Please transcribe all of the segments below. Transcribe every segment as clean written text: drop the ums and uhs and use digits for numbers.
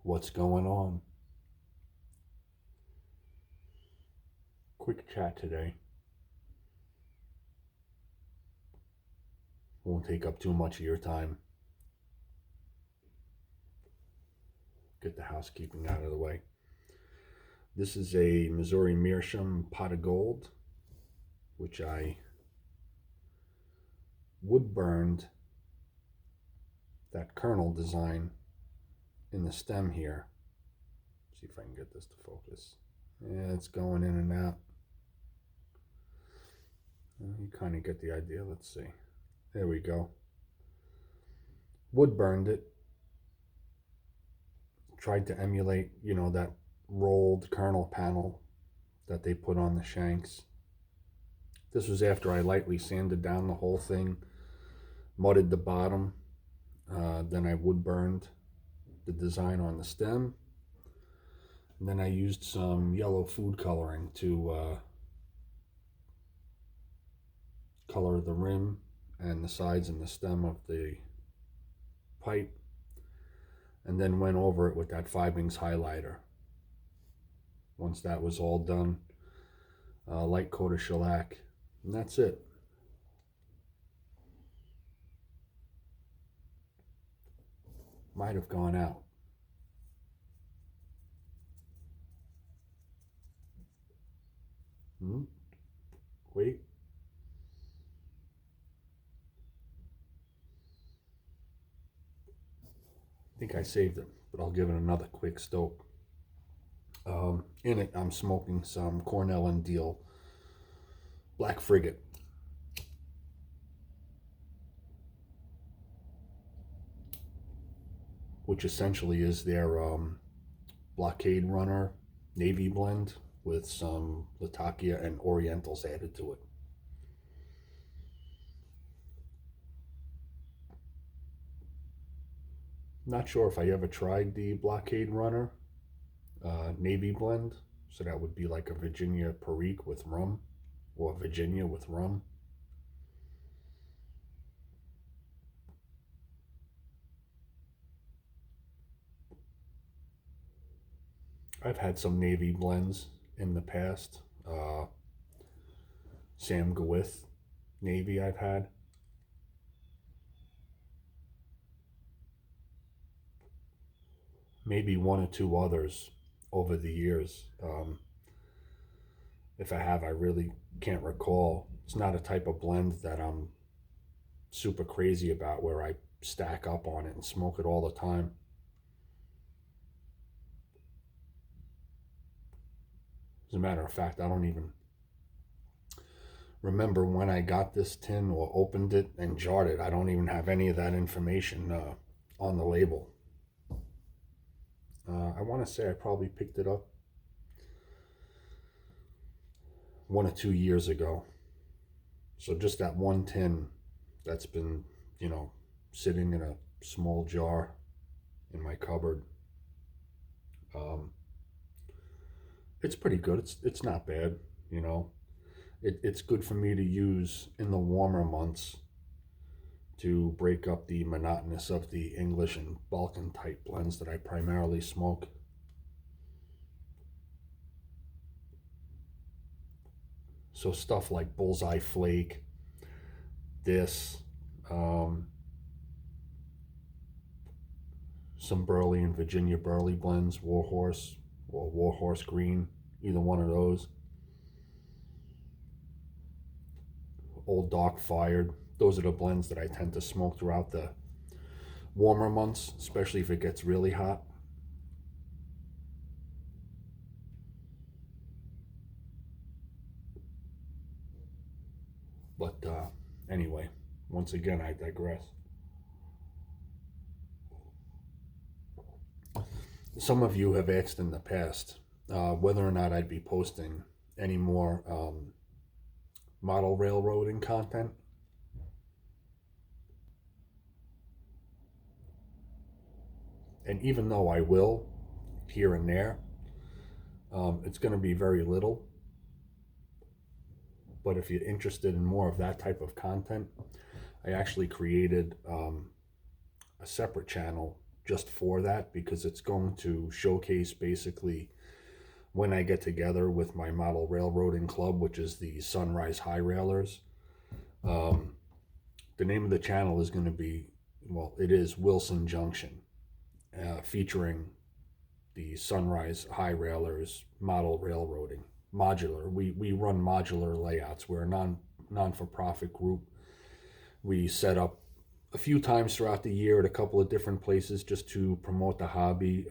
What's going on? Quick chat today. Won't take up too much of your time. Get the housekeeping out of the way. This is a Missouri Meerschaum pot of gold, which I wood burned that kernel design in the stem here. See if I can get this to focus. Yeah, it's going in and out. You kind of get the idea. Let's see. There we go. Wood burned it. Tried to emulate, that rolled kernel panel that they put on the shanks. This was after I lightly sanded down the whole thing, mudded the bottom, then I wood burned the design on the stem, and then I used some yellow food coloring to color the rim and the sides and the stem of the pipe, and then went over it with that 5-inch highlighter. Once that was all done, light coat of shellac, and that's it. Might have gone out. Wait. I think I saved it, but I'll give it another quick stoke. In it, I'm smoking some Cornell and Deal Black Frigate. Which essentially is their Blockade Runner Navy blend with some Latakia and Orientals added to it. Not sure if I ever tried the Blockade Runner Navy blend, so that would be like a Virginia Perique with rum, or Virginia with rum. I've had some Navy blends in the past. Sam Gawith Navy I've had. Maybe one or two others over the years. If I have, I really can't recall. It's not a type of blend that I'm super crazy about where I stack up on it and smoke it all the time. As a matter of fact, I don't even remember when I got this tin or opened it and jarred it. I don't even have any of that information on the label. I want to say I probably picked it up 1 or 2 years ago. So just that one tin that's been, sitting in a small jar in my cupboard. It's pretty good. It's not bad, It's good for me to use in the warmer months to break up the monotonous of the English and Balkan type blends that I primarily smoke. So stuff like Bullseye Flake, this, some Burley and Virginia Burley blends, Warhorse or Warhorse Green, either one of those. Old Dark Fired. Those are the blends that I tend to smoke throughout the warmer months, especially if it gets really hot. But anyway, once again, I digress. Some of you have asked in the past whether or not I'd be posting any more model railroading content. And even though I will here and there, it's going to be very little. But if you're interested in more of that type of content, I actually created a separate channel just for that, because it's going to showcase basically when I get together with my model railroading club, which is the Sunrise High Railers. The name of the channel is going to be, well, it is Wilson Junction, featuring the Sunrise High Railers model railroading. Modular. We run modular layouts. We're a non-for-profit group. We set up a few times throughout the year at a couple of different places just to promote the hobby.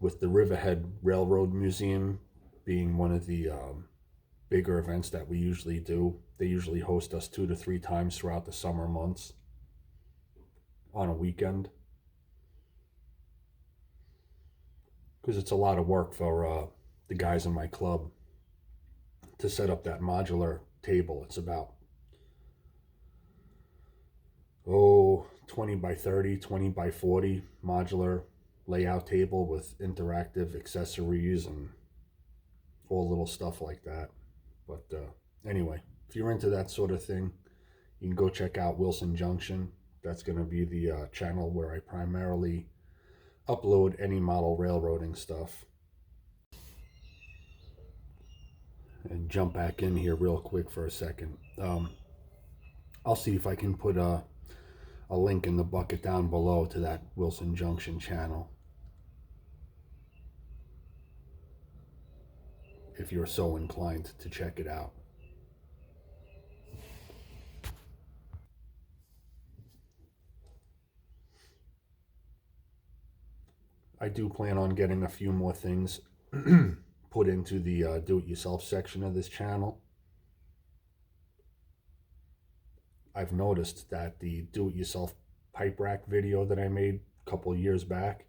With the Riverhead Railroad Museum being one of the bigger events that we usually do. They usually host us 2 to 3 times throughout the summer months on a weekend, because it's a lot of work for the guys in my club to set up that modular table. It's about 20 by 30, 20 by 40 modular layout table with interactive accessories and all little stuff like that. But anyway, if you're into that sort of thing, you can go check out Wilson Junction. That's going to be the channel where I primarily upload any model railroading stuff. And jump back in here real quick for a second. I'll see if I can put a link in the bucket down below to that Wilson Junction channel, if you're so inclined to check it out. I do plan on getting a few more things put into the do-it-yourself section of this channel. I've noticed that the do-it-yourself pipe rack video that I made a couple years back,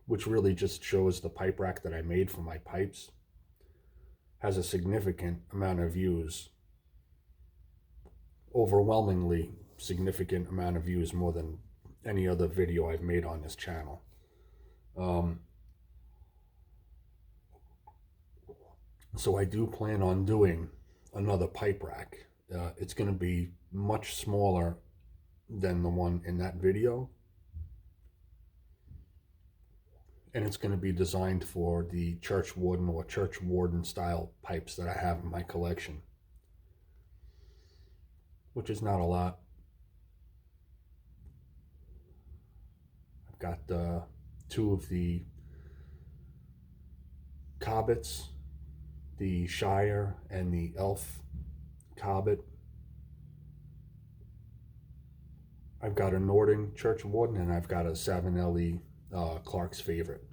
which really just shows the pipe rack that I made for my pipes, has a significant amount of views. Overwhelmingly significant amount of views, more than any other video I've made on this channel. So I do plan on doing another pipe rack. It's going to be much smaller than the one in that video, and it's going to be designed for the church warden or church warden style pipes that I have in my collection, which is not a lot. I've got 2 of the Cobbets, the Shire and the Elf Cobbet. I've got a Nording church warden, and I've got a Savinelli Clark's Favorite.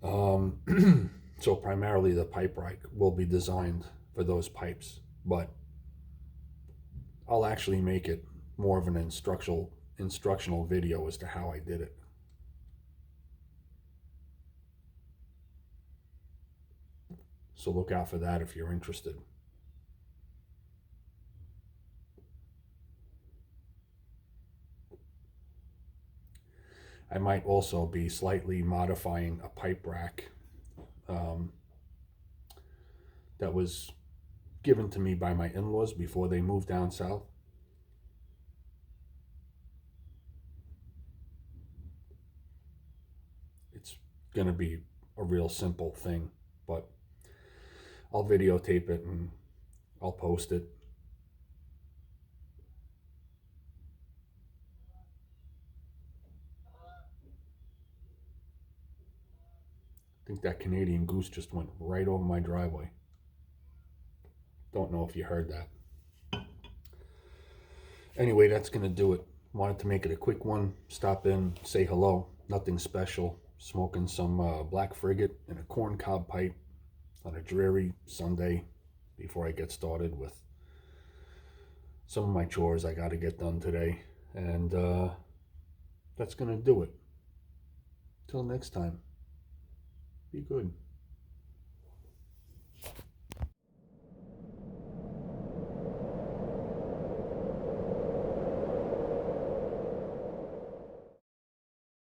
So primarily the pipe rack will be designed for those pipes, but I'll actually make it more of an instructional video as to how I did it. So look out for that if you're interested. I might also be slightly modifying a pipe rack that was given to me by my in-laws before they moved down south. It's going to be a real simple thing, but I'll videotape it and I'll post it. I think that Canadian goose just went right over my driveway. Don't know if you heard that. Anyway, that's going to do it. Wanted to make it a quick one. Stop in, say hello. Nothing special. Smoking some Black Frigate and a corn cob pipe on a dreary Sunday before I get started with some of my chores I got to get done today. And that's going to do it. Till next time. Be good.